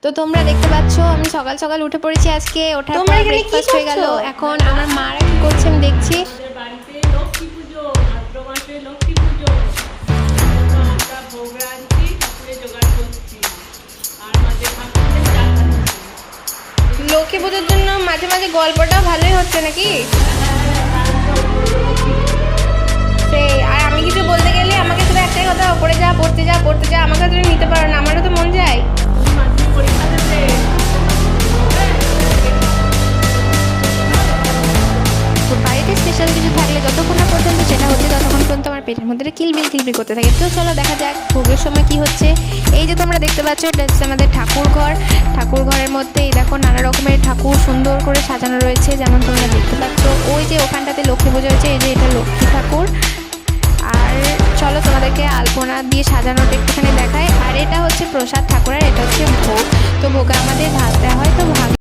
তো তোমরা দেখতে পাচ্ছ আমি সকাল সকাল উঠে পড়েছি আজকে। ওঠার পর ব্রেকফাস্ট হয়ে গেল। এখন আমার মারা কি করছে আমি দেখছি। আমাদের বাড়িতে লক্ষ্মী পুজো, ভাদ্র মাসে লক্ষ্মী পুজো। আমরা ভোগ রাঁধছি, ঠাকুরের জোগাড় করছি, আর মাঝে ঠাকুরের চা খাচ্ছি। লক্ষ্মী পুজোর জন্য মাঝে মাঝে গল্পটা ভালোই হচ্ছে নাকি? সেই আর আমি কিছু বলতে গেলে আমাকে শুধু একটাই কথা, পড়ে যা পড়তে যা পড়তে যা। আমাকে তুমি নিতে পারো না, আমারও তো মন যায়। মাধ্যমিক পরীক্ষা দেবে। তো বাড়িতে স্পেশাল কিছু থাকলে যতক্ষণ না পর্যন্ত সেটা হচ্ছে ততক্ষণ পর্যন্ত আমার পেটের মধ্যে কিলবিল করতে থাকে। তো চলো দেখা যাক ভোগের সময় কি হচ্ছে। এই যে তোমরা দেখতে পাচ্ছ এটা হচ্ছে আমাদের ঠাকুর ঘর। ঠাকুর ঘরের মধ্যে এই দেখো নানা রকমের ঠাকুর সুন্দর করে সাজানো রয়েছে, যেমন তোমরা দেখতে পাচ্ছ। ওই যে ওখানটাতে লক্ষ্মী পুজো হয়েছে, এই যে এটা লক্ষ্মী ঠাকুর। আর চলো তোমাদেরকে আলপনা দিয়ে সাজানোটা একটুখানি দেখায়। আর এটা হচ্ছে প্রসাদ ঠাকুরের, এটা হচ্ছে ভোগ। তো ভোগে আমাদের ভাত